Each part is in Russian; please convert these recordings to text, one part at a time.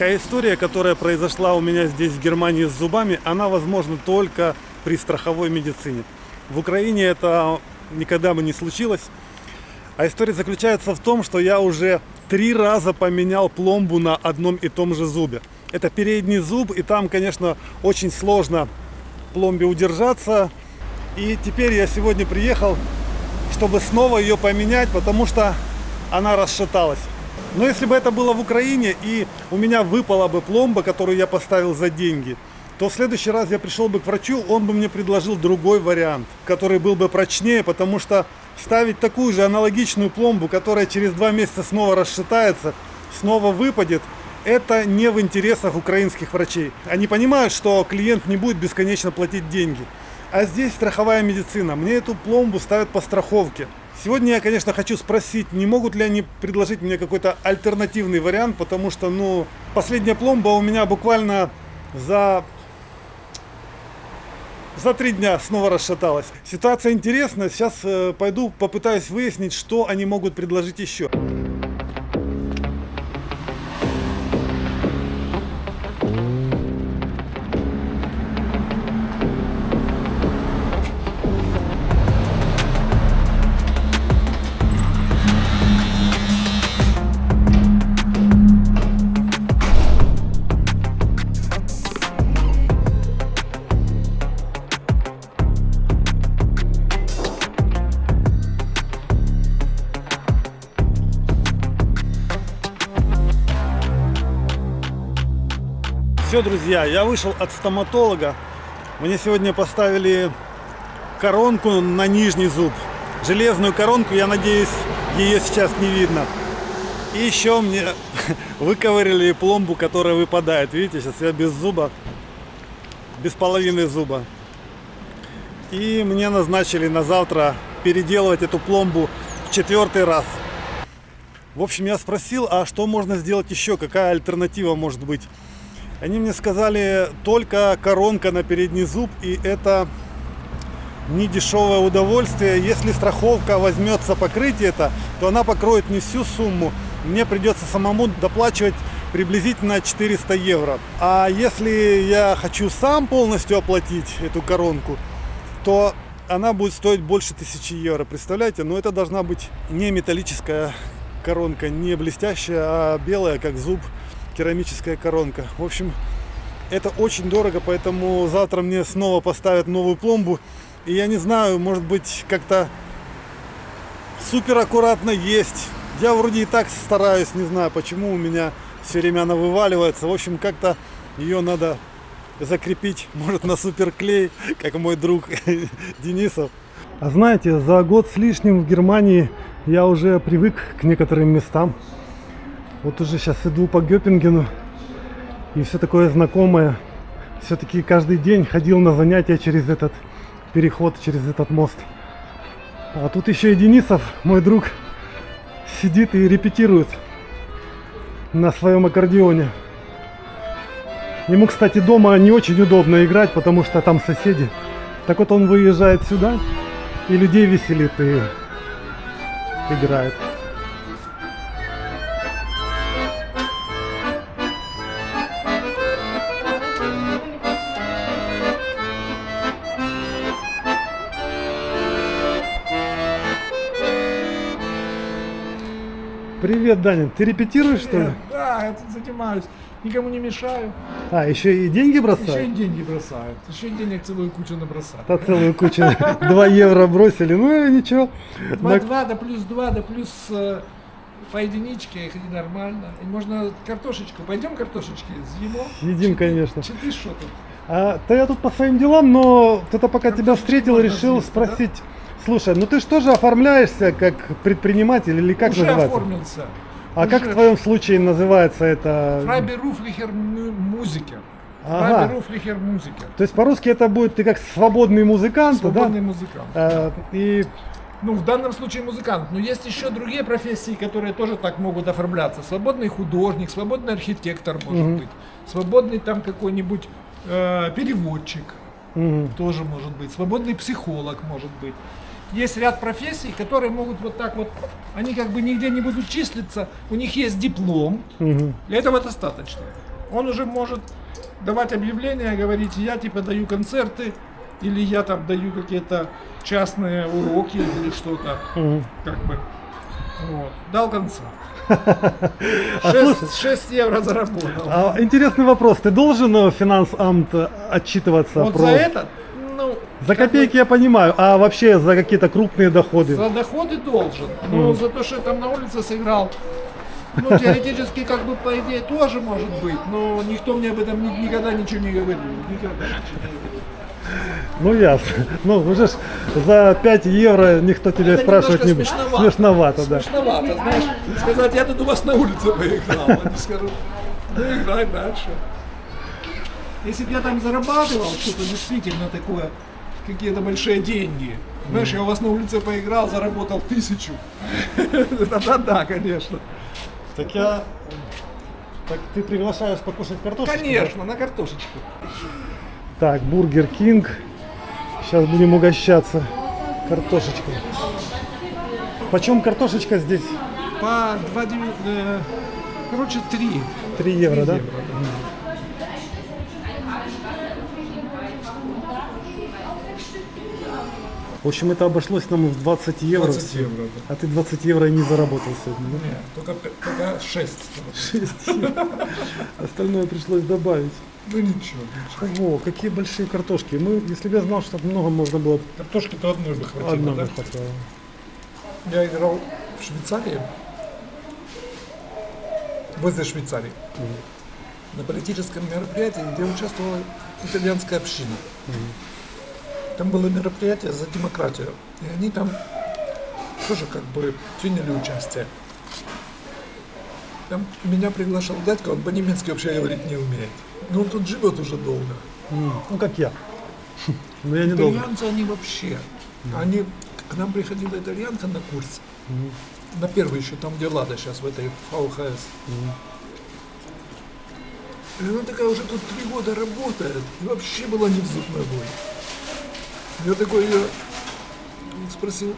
Такая история, которая произошла у меня здесь в Германии с зубами, она возможна только при страховой медицине. В Украине это никогда бы не случилось. А история заключается в том, что я уже 3 раза поменял пломбу на одном и том же зубе. Это передний зуб, и там, конечно, очень сложно пломбе удержаться. И теперь я сегодня приехал, чтобы снова ее поменять, потому что она расшаталась. Но если бы это было в Украине и у меня выпала бы пломба, которую я поставил за деньги, то в следующий раз я пришел бы к врачу, он бы мне предложил другой вариант, который был бы прочнее, потому что ставить такую же аналогичную пломбу, которая через 2 месяца снова расшатается, снова выпадет, это не в интересах украинских врачей. Они понимают, что клиент не будет бесконечно платить деньги. А здесь страховая медицина. Мне эту пломбу ставят по страховке. Сегодня я, конечно, хочу спросить, не могут ли они предложить мне какой-то альтернативный вариант, потому что, последняя пломба у меня буквально за 3 дня снова расшаталась. Ситуация интересная. Сейчас пойду попытаюсь выяснить, что они могут предложить еще. Все, друзья, я вышел от стоматолога. Мне сегодня поставили коронку на нижний зуб. Железную коронку, я надеюсь, ее сейчас не видно. И еще мне выковырили пломбу, которая выпадает. Видите, сейчас я без зуба, без половины зуба. И мне назначили на завтра переделывать эту пломбу в 4-й раз. В общем, я спросил, а что можно сделать еще, какая альтернатива может быть. Они мне сказали, только коронка на передний зуб, и это не дешевое удовольствие. Если страховка возьмется покрыть это, то она покроет не всю сумму. Мне придется самому доплачивать приблизительно 400 евро. А если я хочу сам полностью оплатить эту коронку, то она будет стоить больше 1000 евро. Представляете? Но это должна быть не металлическая коронка, не блестящая, а белая, как зуб. Керамическая коронка. В общем, это очень дорого, поэтому завтра мне снова поставят новую пломбу. И я не знаю, может быть, как-то супер аккуратно есть. Я вроде и так стараюсь, не знаю, почему у меня все время она вываливается. В общем, как-то ее надо закрепить, может, на суперклей, как мой друг Денисов. А знаете, за год с лишним в Германии я уже привык к некоторым местам. Вот уже сейчас иду по Гёпингену, и все такое знакомое. Все-таки каждый день ходил на занятия через этот переход, через этот мост. А тут еще и Денисов, мой друг, сидит и репетирует на своем аккордеоне. Ему, кстати, дома не очень удобно играть, потому что там соседи. Так вот он выезжает сюда и людей веселит и играет. Привет, Даня. Ты репетируешь, что ли? Да, я тут занимаюсь. Никому не мешаю. А, еще и деньги бросают? Еще и деньги бросают. Еще и денег целую кучу набросали. Да, целую кучу. 2 евро бросили. Ну, ничего. 2, да плюс 2, да плюс по единичке, и нормально. И можно картошечку. Пойдем картошечки съедим? Едим, конечно. Че ты что тут? Да я тут по своим делам, но кто-то пока тебя встретил, решил съесть, спросить. Да? Слушай, ну ты же тоже оформляешься как предприниматель или как уже называется? Оформился. А уже. Как в твоем случае называется это? Freiberuflicher Musiker. Ага. Freiberuflicher Musiker. То есть по-русски это будет ты как свободный музыкант, свободный да? Музыкант. И... Ну, в данном случае музыкант. Но есть еще другие профессии, которые тоже так могут оформляться. Свободный художник, свободный архитектор может быть. Свободный там какой-нибудь переводчик тоже может быть. Свободный психолог может быть. Есть ряд профессий, которые могут вот так вот, они как бы нигде не будут числиться, у них есть диплом, для этого достаточно. Он уже может давать объявления, говорить, я типа даю концерты, или я там даю какие-то частные уроки или что-то. Как бы. Вот. Дал концерт. 6 евро заработал. Интересный вопрос. Ты должен финансамт отчитываться Вот про... за это, ну, За копейки я понимаю, а вообще за какие-то крупные доходы? за доходы должен. Но за то, что я там на улице сыграл, ну, теоретически, как бы, по идее, тоже может быть. Но никто мне об этом никогда ничего не говорил. Никогда ничего не говорил. Ну ясно. Ну уже ж за 5 евро никто тебя Это спрашивать не немножко будет. Смешновато, да. Смешновато, знаешь, сказать, я тут у вас на улице поиграл. Они скажут, ну играй дальше. Если бы я там зарабатывал что-то действительно такое, какие-то большие деньги, знаешь, я у вас на улице поиграл, заработал 1000. Тогда да, конечно. Так ты приглашаешь покушать картошку? Конечно, на картошечку. Так, Бургер Кинг. Сейчас будем угощаться картошечкой. Почем картошечка здесь? По 3. 3 евро, да? В общем, это обошлось нам в 20 евро. 20 евро, да. А ты 20 евро и не заработал сегодня, да? Нет, только 6. 6 евро. Остальное пришлось добавить. Ну ничего. Ого, какие большие картошки. Если бы я знал, что так много можно было... Картошки-то одной бы хватило, Одна да? бы хватало. Я играл в Швейцарии, возле Швейцарии, на политическом мероприятии, где участвовала итальянская община. Там было мероприятие за демократию, и они там тоже как бы приняли участие. Там меня приглашал дядька, он по-немецки вообще говорить не умеет. Но он тут живет уже долго. Ну, как я. Но я недолго. Итальянцы, они вообще, они, к нам приходила итальянка на курс, на первый еще, там где Лада сейчас, в этой ВХС. И она такая уже тут 3 года работает, и вообще была не в зуб ногой. Я такой ее спросил,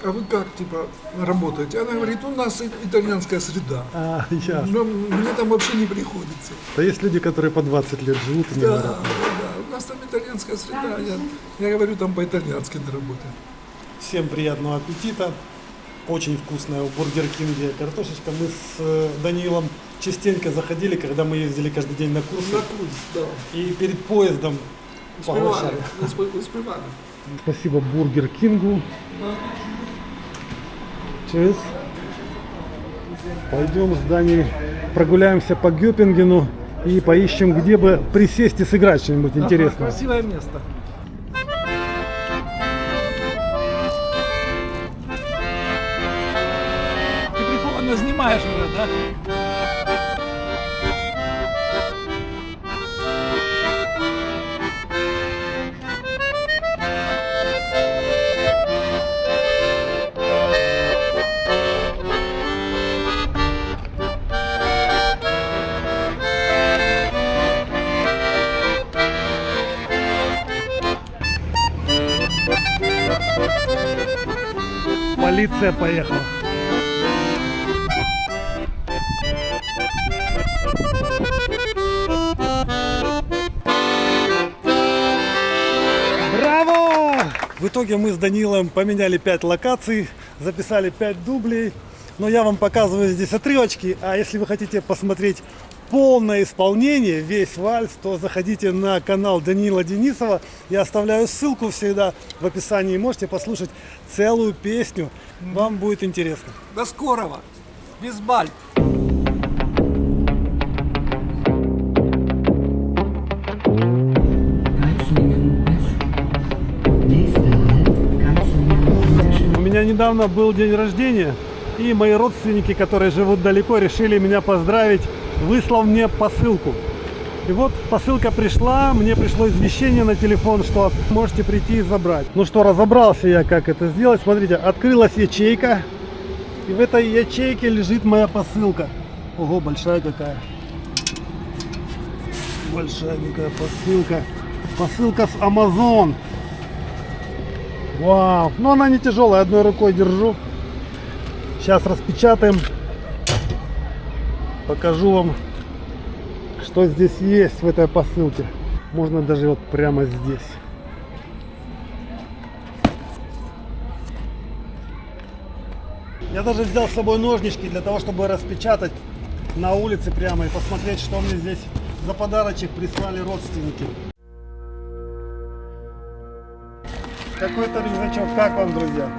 а вы как, типа, работаете? Она говорит, у нас итальянская среда. Ясно. Но мне там вообще не приходится. Да есть люди, которые по 20 лет живут и не Да, говорят. да, да, у нас там итальянская среда, я говорю, там по-итальянски не работаю. Всем приятного аппетита. Очень вкусная в Бургер Кинге картошечка. Мы с Даниилом частенько заходили, когда мы ездили каждый день на курсы. На курс, да. И перед поездом поглощали. Успевали. Спасибо Бургер Кингу. Через. Пойдем с Даней прогуляемся по Гёпингену и поищем, где бы присесть и сыграть что-нибудь интересное. Красивое место. Ты прикольно снимаешь уже, да? Полиция поехала. Браво! В итоге мы с Данилом поменяли 5 локаций, записали 5 дублей. Но я вам показываю здесь отрывочки, а если вы хотите посмотреть полное исполнение, весь вальс, то заходите на канал Даниила Денисова. Я оставляю ссылку всегда в описании. Можете послушать целую песню. Вам будет интересно. До скорого. Без баль. У меня недавно был день рождения, и мои родственники, которые живут далеко, решили меня поздравить, выслав мне посылку. И вот посылка пришла, мне пришло извещение на телефон, что можете прийти и забрать. Ну что, разобрался я, как это сделать. Смотрите, открылась ячейка, и в этой ячейке лежит моя посылка. Ого, большая какая. Большая какая посылка. Посылка с Amazon. Вау, но она не тяжелая, одной рукой держу. Сейчас распечатаем. Покажу вам, что здесь есть в этой посылке. Можно даже вот прямо здесь. Я даже взял с собой ножнички для того, чтобы распечатать на улице прямо и посмотреть, что мне здесь за подарочек прислали родственники. Какой-то рюкзачок. Как вам, друзья?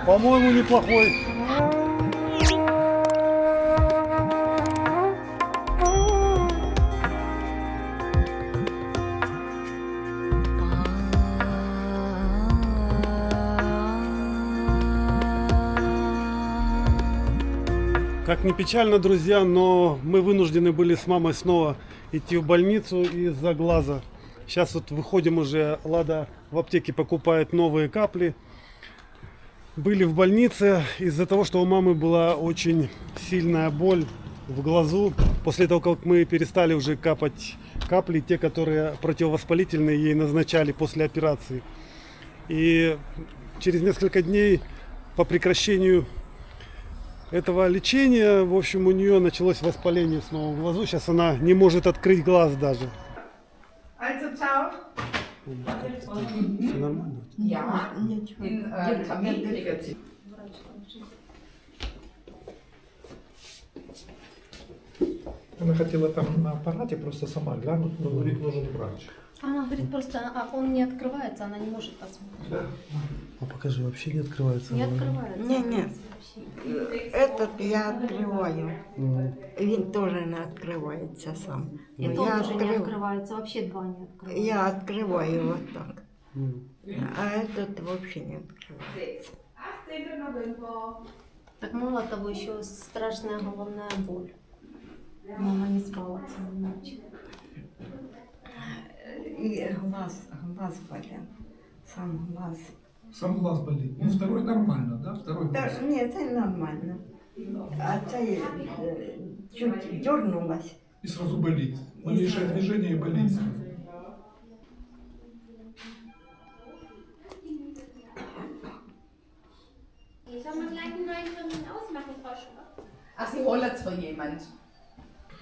По-моему, неплохой. Как ни печально, друзья, но мы вынуждены были с мамой снова идти в больницу из-за глаза. Сейчас вот выходим уже, Лада в аптеке покупает новые капли. Были в больнице из-за того, что у мамы была очень сильная боль в глазу. После того, как мы перестали уже капать капли, те, которые противовоспалительные, ей назначали после операции. И через несколько дней по прекращению этого лечения, в общем, у нее началось воспаление снова в глазу. Сейчас она не может открыть глаз даже. Also, ciao. Все нормально? Ja, in Kamin. Она хотела там на аппарате просто сама глянуть, но говорит, нужен врач. Она говорит, просто он не открывается, она не может посмотреть. Да. А покажи, вообще не открывается. Не открывается. Не, этот я открываю. Він тоже не открывается сам. И Но тот я, тоже не открывается, вообще два не открываются. я открываю вот так. А этот вообще не открывается. Так мало того, еще страшная головная боль. Мама не спала целую ночь. И глаз болел. Сам глаз. Сам глаз болит. Ну, второй нормально, да? Второй Да, глаз. ні, це нормально. А це чуть дернулась. И сразу болит. Малейшее движение и болит сразу. Sollen wir gleich einen neuen Termin ausmachen, Frau Schubert? Ach, Sie holen es für jemand.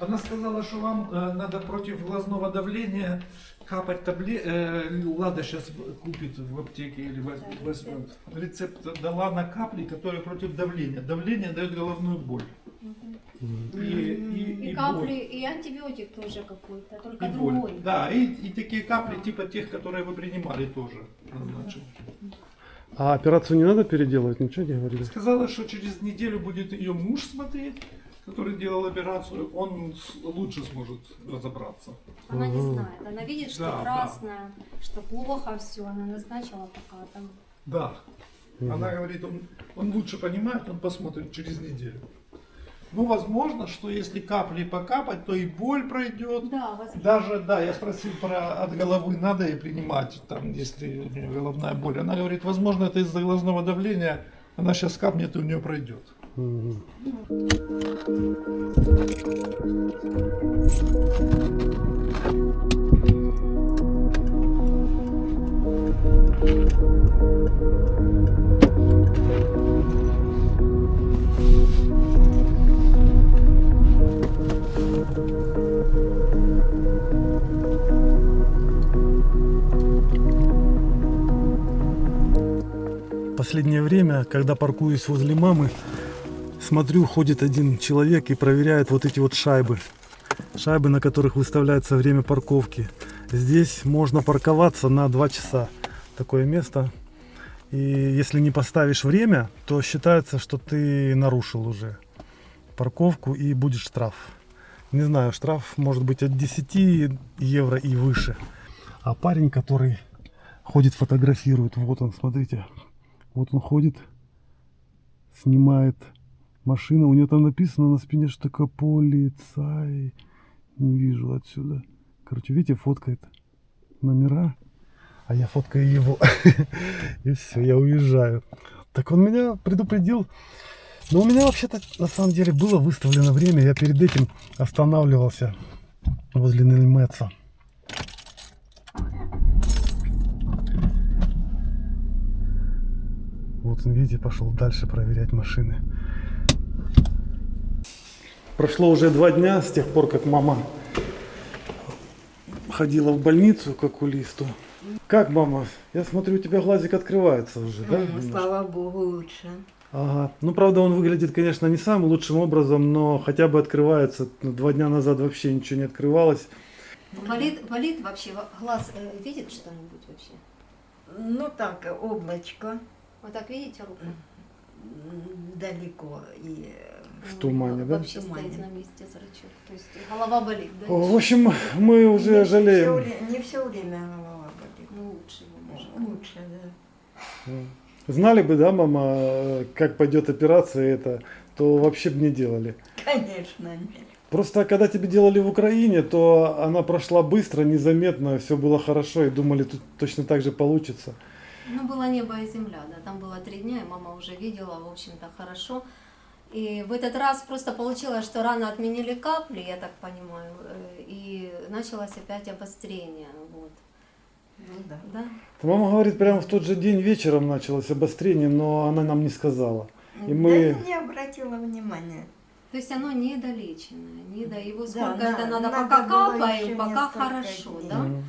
Она сказала, что вам надо против глазного давления капать Лада сейчас купит в аптеке или возьмет. Рецепт дала на капли, которые против давления. Давление дает головную боль. И капли, боль. и антибиотик тоже какой-то, только И боль. другой. Да, и такие капли типа тех, которые вы принимали, тоже назначены. А операцию не надо переделывать? Ничего не говорили? Сказала, что через неделю будет ее муж смотреть, который делал операцию, он лучше сможет разобраться. Она не знает, она видит, что Да, красное, что плохо все, она назначила пока там. Да. Она говорит, он лучше понимает, он посмотрит через неделю. Ну, возможно, что если капли покапать, то и боль пройдет. Да, возможно. Даже, да, я спросил про от головы, надо ей принимать, там, если у нее головная боль. Она говорит, возможно, это из-за глазного давления, она сейчас капнет и у нее пройдет. Последнее время, когда паркуюсь возле мамы, смотрю, ходит один человек и проверяет вот эти вот шайбы. Шайбы, на которых выставляется время парковки. Здесь можно парковаться на 2 часа. Такое место. И если не поставишь время, то считается, что ты нарушил уже парковку и будет штраф. Не знаю, штраф может быть от 10 евро и выше. А парень, который ходит, фотографирует, вот он, смотрите. Вот он ходит, снимает машину. У него там написано на спине, что такое полицай. Не вижу отсюда. Короче, видите, фоткает номера, а я фоткаю его. И все, я уезжаю. Так он меня предупредил. Но у меня вообще-то на самом деле было выставлено время. Я перед этим останавливался возле Нельмеца. Вот он, видите, пошел дальше проверять машины. Прошло уже 2 дня с тех пор, как мама ходила в больницу к окулисту. Как, мама? Я смотрю, у тебя глазик открывается уже, да? немножко? Слава Богу, лучше. Ага. Ну, правда, он выглядит, конечно, не самым лучшим образом, но хотя бы открывается. 2 дня назад вообще ничего не открывалось. Болит вообще? Глаз видит что-нибудь вообще? Ну так, облачко Вот так видите руку? далеко и В тумане, да? Вообще В тумане. стоит на месте зрачок. То есть голова болит, да? В общем, мы уже жалеем. Не все время голова болит. Ну, лучше его может. Лучше, да. Знали бы, да, мама, как пойдет операция эта, то вообще бы не делали. Конечно, нет. Просто когда тебе делали в Украине, то она прошла быстро, незаметно, все было хорошо, и думали, тут точно так же получится. Ну, было небо и земля, да, там было 3 дня, и мама уже видела, в общем-то, хорошо. И в этот раз просто получилось, что рано отменили капли, я так понимаю, и началось опять обострение, вот. Ну да. Да? Мама говорит, прямо в тот же день вечером началось обострение, но она нам не сказала. И Да мы... я не обратила внимания. То есть оно недолеченное, его Да, сколько это надо, надо пока было капаем, еще пока несколько хорошо, дней. да? Мгм.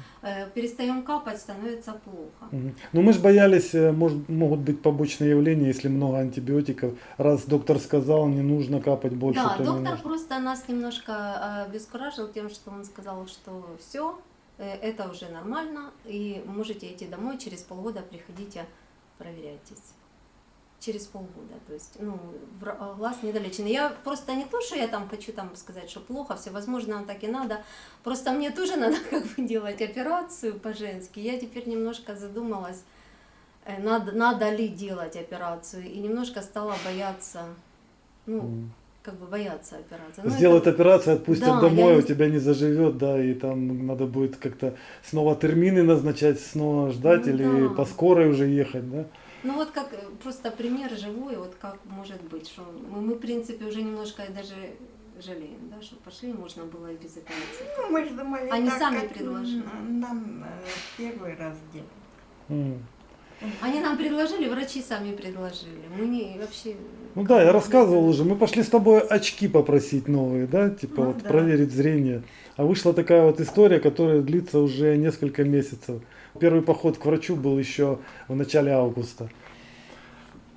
Перестаем капать, становится плохо. Мгм. Но мы же боялись, могут быть побочные явления, если много антибиотиков. Раз доктор сказал, не нужно капать больше, Да, то не доктор нужно. просто нас немножко обескуражил тем, что он сказал, что все, это уже нормально, и можете идти домой, через полгода приходите, проверяйтесь. Через полгода, то есть, ну, глаз недолеченный. Я просто не то, что я там хочу там сказать, что плохо, все возможно, так и надо. Просто мне тоже надо как бы делать операцию по-женски. Я теперь немножко задумалась, надо ли делать операцию, и немножко стала бояться, ну, как бы бояться операции. Ну, Сделают это- операцию, отпустят Да, домой, я у не- тебя не заживет, да, и там надо будет как-то снова термины назначать, снова ждать, Ну или да. по скорой уже ехать, да? Ну вот как просто пример живой, вот как может быть, что мы в принципе уже немножко даже жалеем, да, что пошли, можно было и без операции. Ну, мы же думали, Они так, сами как предложили. нам первый раз делать. М. Они нам предложили, врачи сами предложили. Мы не вообще... Ну да, я рассказывал уже, мы пошли с тобой очки попросить новые, да, типа Ну вот да. проверить зрение. А вышла такая вот история, которая длится уже несколько месяцев. Первый поход к врачу был еще в начале августа.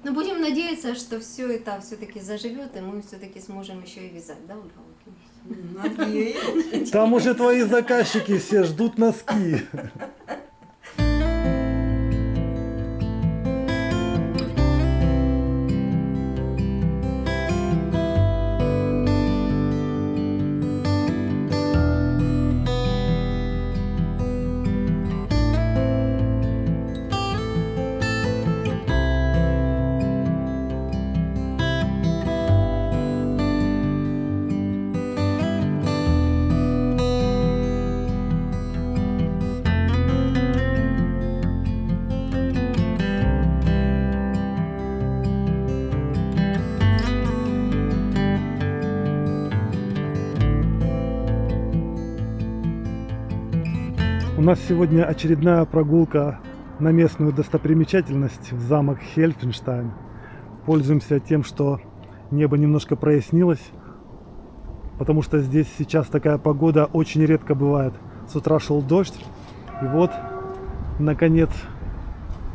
Но будем надеяться, что все это все-таки заживет, и мы все-таки сможем еще и вязать, да, Ольга Владимировна? Надеюсь. Там уже твои заказчики все ждут носки. У нас сегодня очередная прогулка на местную достопримечательность в замок Хельфенштайн. Пользуемся тем, что небо немножко прояснилось, потому что здесь сейчас такая погода очень редко бывает. С утра шел дождь, и вот, наконец,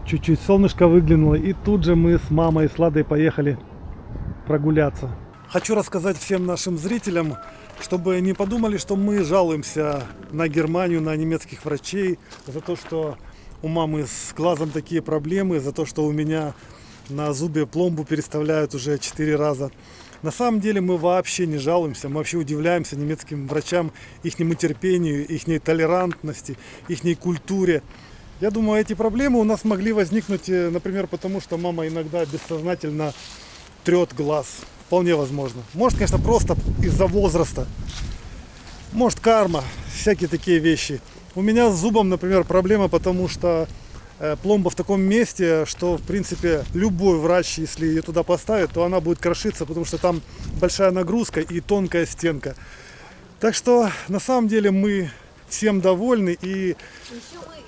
чуть-чуть солнышко выглянуло, и тут же мы с мамой и с Ладой поехали прогуляться. Хочу рассказать всем нашим зрителям, чтобы не подумали, что мы жалуемся на Германию, на немецких врачей за то, что у мамы с глазом такие проблемы, за то, что у меня на зубе пломбу переставляют уже 4 раза. На самом деле мы вообще не жалуемся, мы вообще удивляемся немецким врачам, ихнему терпению, ихней толерантности, ихней культуре. Я думаю, эти проблемы у нас могли возникнуть, например, потому что мама иногда бессознательно трет глаз. Вполне возможно. Может, конечно, просто из-за возраста. Может, карма, всякие такие вещи. У меня с зубом, например, проблема, потому что пломба в таком месте, что, в принципе, любой врач, если ее туда поставит, то она будет крошиться, потому что там большая нагрузка и тонкая стенка. Так что, на самом деле, мы всем довольны. И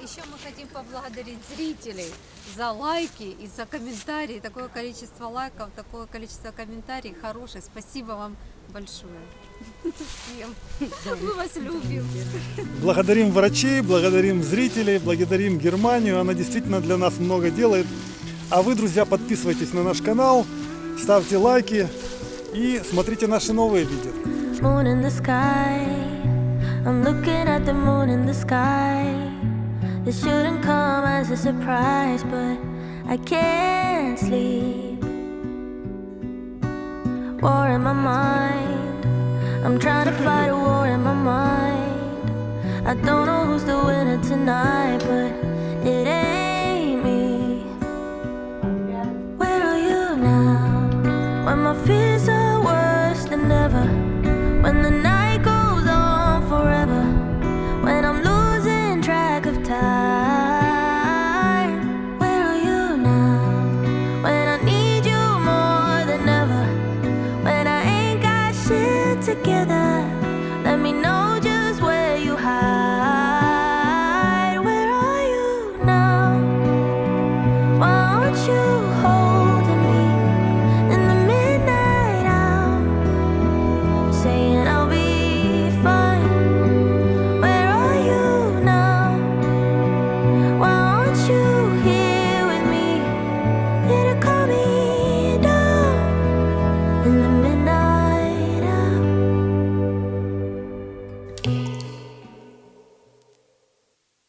Еще мы хотим поблагодарить зрителей за лайки и за комментарии. Такое количество лайков, такое количество комментариев хороших. Спасибо вам большое. Всем. Мы вас любим. Благодарим врачей, благодарим зрителей, благодарим Германию. Она действительно для нас много делает. А вы, друзья, подписывайтесь на наш канал, ставьте лайки и смотрите наши новые видео. Moon in the sky, I'm looking at the moon in the sky. It shouldn't come as a surprise, but I can't sleep. War in my mind, I'm trying to fight a war in my mind. I don't know who's the winner tonight, but it ain't me. Where are you now? When my fears are worse than ever, when the night goes on forever, when I'm losing track of time. Where are you now? When I need you more than ever, when I ain't got shit together.